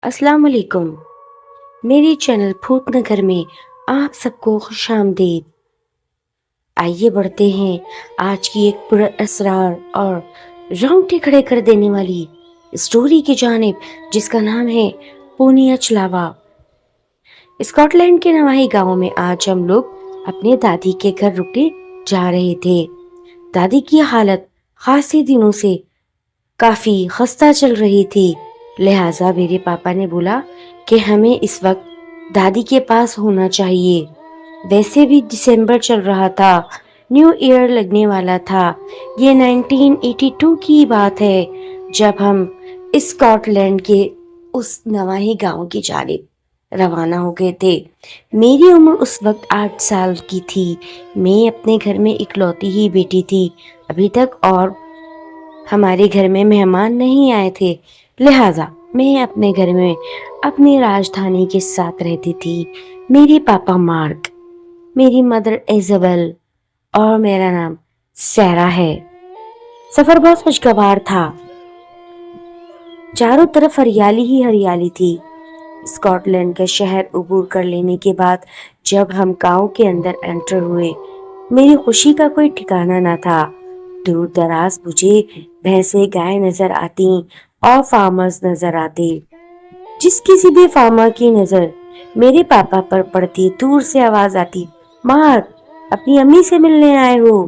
अस्सलाम वालेकुम। मेरे चैनल भूत नगर में आप सबको खुश आमदीद। आइए बढ़ते हैं आज की एक पुरअसरार और रोंगटे खड़े कर देने वाली स्टोरी की जानिब, जिसका नाम है पूनिया चलावा। स्कॉटलैंड के नवाही गांव में आज हम लोग अपने दादी के घर रुके जा रहे थे। दादी की हालत खासे दिनों से काफी खस्ता चल रही थी, लिहाजा मेरे पापा ने बोला कि हमें इस वक्त दादी के पास होना चाहिए। वैसे भी दिसंबर चल रहा था, न्यू ईयर लगने वाला था। ये 1982 की बात है जब हम स्कॉटलैंड के उस नवाही गांव की जानिब रवाना हो गए थे। मेरी उम्र उस वक्त 8 साल की थी। मैं अपने घर में इकलौती ही बेटी थी अभी तक, और हमारे घर में मेहमान नहीं आए थे, लिहाजा मैं अपने घर में अपनी राजधानी के साथ रहती थी। मेरे पापा मार्क, मेरी मदर इज़ाबेल और मेरा नाम सैरा है। सफर बहुत खुशगवार था, चारों तरफ हरियाली ही हरियाली थी। स्कॉटलैंड का शहर अबूर कर लेने के बाद जब हम गांव के अंदर एंटर हुए, मेरी खुशी का कोई ठिकाना न था। दूर दराज मुझे भैंसे गाय नजर आती और फार्मर्स नजर आते। जिस किसी भी फार्मर की नजर मेरे पापा पर पड़ती, दूर से आवाज आती, मार्क, अपनी अम्मी से मिलने आए हो?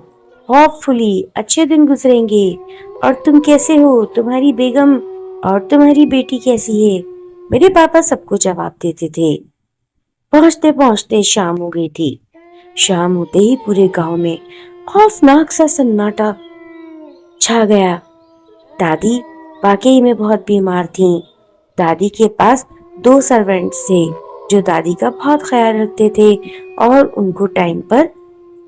होपफुली अच्छे दिन गुजरेंगे। और तुम कैसे हो? तुम्हारी बेगम और तुम्हारी बेटी कैसी है? मेरे पापा सबको जवाब देते थे। पहुंचते पहुंचते शाम हो गई थी। शाम होते ही पूरे गांव में खौफनाक सा सन्नाटा छा गया। दादी वाकई में बहुत बीमार थीं। दादी के पास 2 सर्वेंट्स थे जो दादी का बहुत ख्याल रखते थे और उनको टाइम पर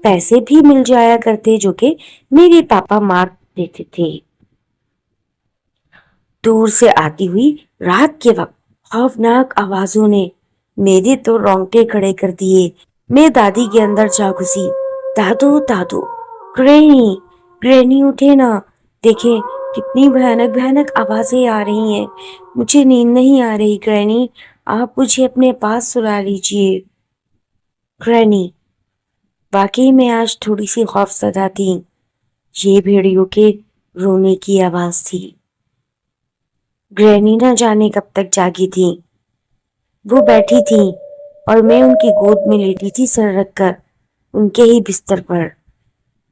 पैसे भी मिल जाया करते जो कि मेरे पापा मार्क देते थे। दूर से आती हुई रात के वक्त खौफनाक आवाजों ने मेरे तो रोंगटे खड़े कर दिए। मैं दादी के अंदर जा घुसी। दादू दादू, ग्रैनी ग्रैनी उठे ना, देखें कितनी भयानक भयानक आवाजें आ रही हैं। मुझे नींद नहीं आ रही ग्रैनी, आप मुझे अपने पास सुला लीजिए। ग्रैनी वाकई में आज थोड़ी सी खौफजदा थी। ये भेड़ियों के रोने की आवाज थी। ग्रैनी ना जाने कब तक जागी थी। वो बैठी थी और मैं उनकी गोद में लेटी थी, सर रखकर उनके ही बिस्तर पर।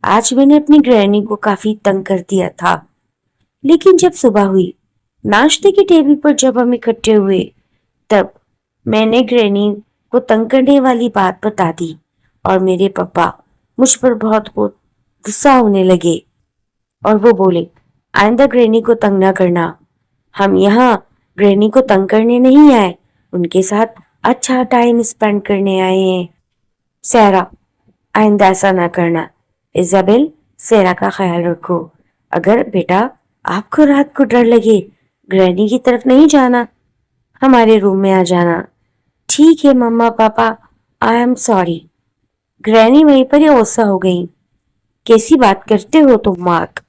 आज मैंने अपनी ग्रैनी को काफी तंग कर दिया था, लेकिन जब सुबह हुई, नाश्ते की टेबल पर जब हम इकट्ठे हुए, तब मैंने ग्रैनी को तंग करने वाली बात बता दी और मेरे पापा मुझ पर बहुत गुस्सा होने लगे और वो बोले, आइंदा ग्रैनी को तंग ना करना। हम यहाँ ग्रैनी को तंग करने नहीं आए, उनके साथ अच्छा टाइम स्पेंड करने आए हैं। सैरा, आइंदा ऐसा ना करना। इज़ाबेल, सैरा का ख्याल रखो। अगर बेटा आपको रात को डर लगे, ग्रैनी की तरफ नहीं जाना, हमारे रूम में आ जाना। ठीक है मम्मा पापा, आई एम सॉरी। ग्रैनी वहीं पर ही गुस्सा हो गई। कैसी बात करते हो तुम मार्क?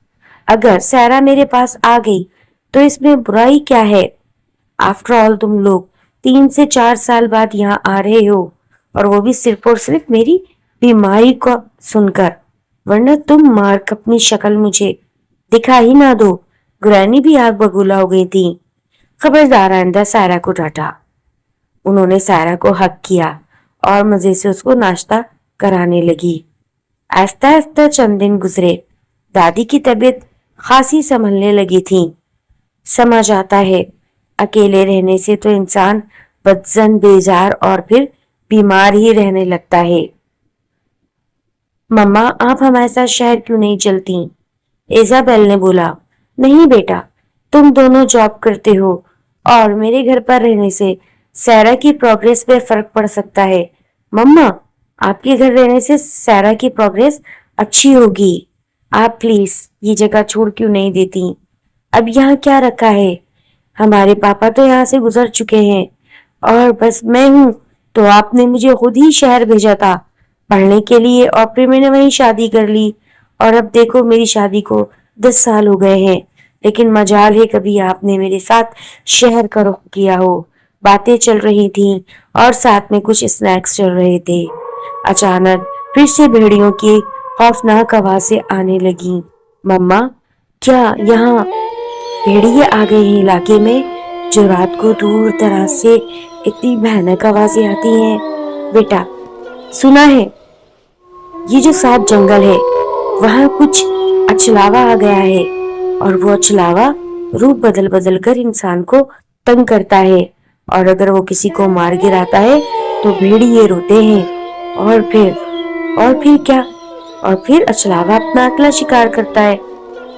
अगर सैरा मेरे पास आ गई तो इसमें बुराई क्या है? आफ्टर ऑल तुम लोग 3 से 4 साल बाद यहाँ आ रहे हो, और वो भी सिर्फ और सिर्फ मेरी बीमारी को सुनकर, वरना तुम मार्क अपनी शक्ल मुझे दिखा ही ना दो। ग्रैनी भी आग बबूला हो गई थी। खबरदार आइंदा सायरा को डांटा। उन्होंने सायरा को हक किया और मजे से उसको नाश्ता कराने लगी। आहिस्ता आहिस्ता चंद दिन गुजरे। दादी की तबीयत खासी संभलने लगी थी। समझ आता है, अकेले रहने से तो इंसान बदजन, बेजार और फिर बीमार ही रहने लगता है। मम्मा, आप हमारे साथ शहर क्यों नहीं चलती? इज़ाबेल ने बोला। नहीं बेटा, तुम दोनों जॉब करते हो और मेरे घर पर रहने से सैरा की प्रोग्रेस पे फर्क पड़ सकता है। मम्मा, आपके घर रहने से सैरा की प्रोग्रेस अच्छी होगी। आप प्लीज ये जगह छोड़ क्यों नहीं देती? अब यहाँ क्या रखा है? हमारे पापा तो यहाँ से गुजर चुके हैं और बस मैं हूँ, तो आपने मुझे खुद ही शहर भेजा था पढ़ने के लिए और फिर मैंने वहीं शादी कर ली, और अब देखो मेरी शादी को 10 साल हो गए हैं, लेकिन मजाल है कभी आपने मेरे साथ शहर का रुख किया हो। باتیں چل رہی تھیں اور ساتھ میں کچھ اسنیکس چل رہے تھے۔ اچانک پھر سے بھیڑیوں کی خوفناک آوازیں آنے لگیں۔ مما، کیا یہاں بھیڑیے آ گئے ہیں علاقے میں جو رات کو دور دراز سے اتنی بھیانک آوازیں آتی ہیں؟ بیٹا، سنا ہے یہ جو 7 جنگل ہے وہاں کچھ اچلاوا آ گیا ہے، اور وہ اچلاوا روپ بدل بدل کر انسان کو تنگ کرتا ہے، اور اگر وہ کسی کو مار گراتا ہے تو بھیڑیے روتے ہیں، اور پھر کیا؟ اور پھر اچلاوا اپنا اگلا شکار کرتا ہے۔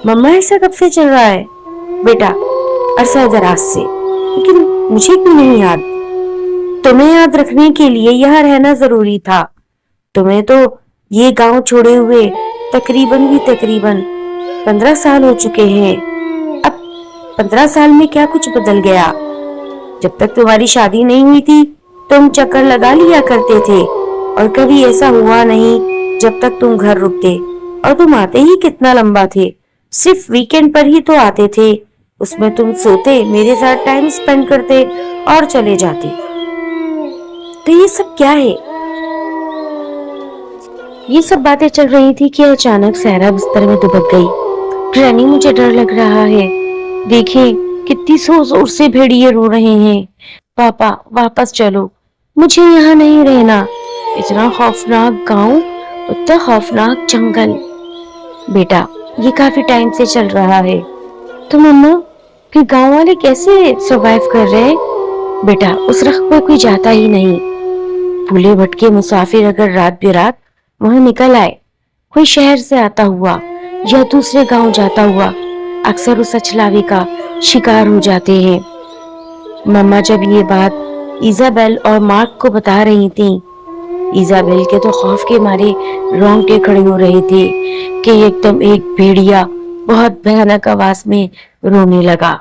مما، ایسا کب سے چل رہا ہے؟ بیٹا، عرصہ دراز سے، لیکن مجھے کیوں نہیں یاد؟ تمہیں یاد رکھنے کے لیے یہاں رہنا ضروری تھا۔ تمہیں تو یہ گاؤں چھوڑے ہوئے تقریباً 15 سال ہو چکے ہیں۔ اب 15 سال میں کیا کچھ بدل گیا؟ جب تک تمہاری شادی نہیں ہوئی تھی تم چکر لگا لیا کرتے تھے، اور کبھی ایسا ہوا نہیں جب تک تم گھر رکتے، اور تم آتے ہی کتنا لمبا تھے، صرف ویکینڈ پر ہی تو آتے تھے، اس میں تم سوتے، میرے ساتھ ٹائم سپینڈ کرتے اور چلے جاتے۔ تو یہ سب کیا ہے؟ یہ سب باتیں چل رہی تھی کہ اچانک صحرا بستر میں دبک گئی۔ گرینی، مجھے ڈر لگ رہا ہے، دیکھیں کتنی زور زور سے بھیڑیے رو رہے ہیں۔ پاپا، واپس چلو، مجھے یہاں نہیں رہنا، اتنا خوفناک گاؤں، اتنا خوفناک جنگل۔ بیٹا، یہ کافی ٹائم سے چل رہا ہے، تو مما کہ گاؤں والے کیسے سروائیو کر رہے؟ بیٹا، اس رخت پہ کوئی جاتا ہی نہیں، بھولے بھٹکے مسافر اگر رات برات وہاں نکل آئے، کوئی شہر سے آتا ہوا یا دوسرے گاؤں جاتا ہوا، اکثر اس اچلاوے کا شکار ہو جاتے ہیں۔ مما جب یہ بات ایزابیل اور مارک کو بتا رہی تھی، ایزابیل کے تو خوف کے مارے رونگٹے کھڑے ہو رہے تھے کہ ایک دم ایک بھیڑیا بہت بھیانک آواز میں رونے لگا۔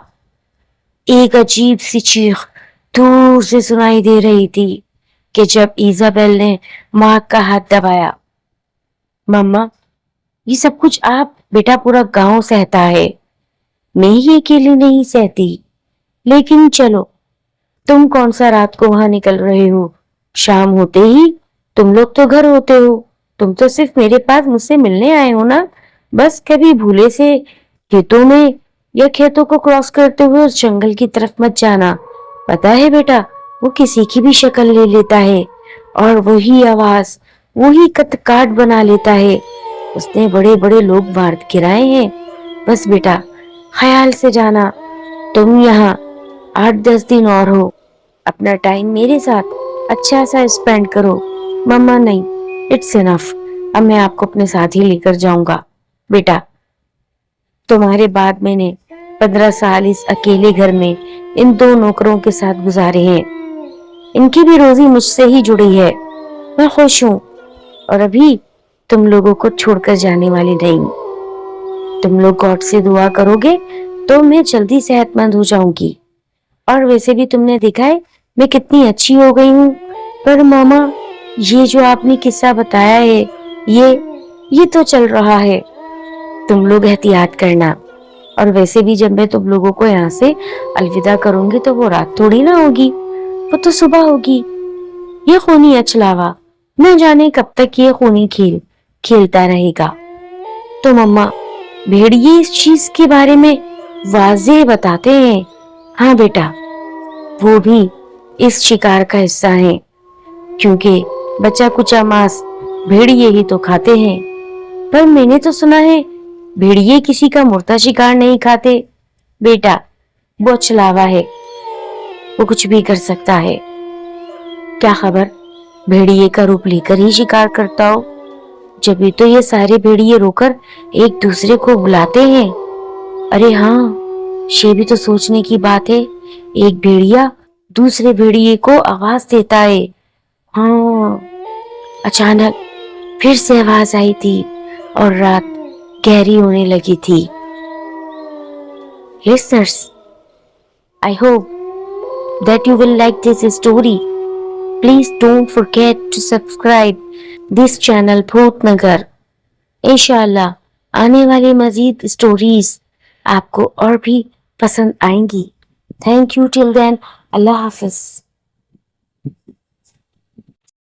ایک عجیب سی چیخ دور سے سنائی دے رہی تھی کہ جب ایزابیل نے مارک کا ہاتھ دبایا۔ مما، یہ سب کچھ آپ بیٹا پورا گاؤں سہتا ہے، میں ہی اکیلی نہیں سہتی، لیکن چلو، تم کون سا رات کو وہاں نکل رہے ہو؟ شام ہوتے ہی تم لوگ تو گھر ہوتے ہو، تم تو صرف میرے پاس مجھ سے ملنے آئے ہو نا، بس کبھی بھولے سے کھیتوں میں یا کھیتوں کو کراس کرتے ہوئے اس جنگل کی طرف مت جانا، پتا ہے بیٹا وہ کسی کی بھی شکل لے لیتا ہے اور وہی آواز وہی کت کاٹ بنا لیتا ہے، اس نے بڑے بڑے لوگ مار گرائے ہیں۔ بس بیٹا خیال سے جانا، تم یہاں 8-10 دن اور ہو، اپنا ٹائم میرے ساتھ اچھا سا اسپینڈ کرو۔ مما، نہیں، اٹس انف، اب میں آپ کو اپنے ساتھ ہی لے کر جاؤں گا۔ بیٹا، تمہارے بعد میں نے 15 سال اس اکیلے گھر میں ان 2 نوکروں کے ساتھ گزارے ہیں، ان کی بھی روزی مجھ سے ہی جڑی ہے، میں خوش ہوں، اور ابھی تم لوگوں کو چھوڑ کر جانے والی نہیں۔ تم لوگ گاڈ سے دعا کرو گے تو میں جلدی صحت مند ہو جاؤں گی، اور ویسے بھی تم نے دیکھا ہے میں کتنی اچھی ہو گئی ہوں۔ پر ماما، یہ جو آپ نے قصہ بتایا ہے یہ تو چل رہا ہے، تم لوگ احتیاط کرنا، اور ویسے بھی جب میں تم لوگوں کو یہاں سے الوداع کروں گی تو وہ رات تھوڑی نہ ہوگی، وہ تو صبح ہوگی۔ یہ خونی اچلاوا نہ جانے کب تک یہ خونی کھیل کھیلتا رہے گا۔ تو مما، بھیڑیے اس چیز کے بارے میں واضح بتاتے ہیں؟ ہاں بیٹا، وہ بھی اس شکار کا حصہ ہیں، کیونکہ بچا کچا ماس بھیڑیے ہی تو کھاتے ہیں۔ پر میں نے تو سنا ہے بھیڑیے کسی کا مردہ شکار نہیں کھاتے۔ بیٹا، وہ اچلاوا ہے، وہ کچھ بھی کر سکتا ہے، کیا خبر بھیڑیے کا روپ لے کر ہی شکار کرتا ہو، جبھی تو یہ سارے بھیڑیے رو کر ایک دوسرے کو بلاتے ہیں۔ ارے ہاں، یہ بھی تو سوچنے کی بات ہے، ایک بھیڑیا دوسرے بھیڑیے کو آواز دیتا ہے۔ ہاں، اچانک پھر سے آواز آئی تھی اور رات گہری ہونے لگی تھی۔ Listeners, I hope that you will like this story. Please don't forget to subscribe this channel بھوت نگر۔ انشاءاللہ آنے والی مزید سٹوریز آپ کو اور بھی پسند آئیں گی۔ Thank you till then. اللہ حافظ.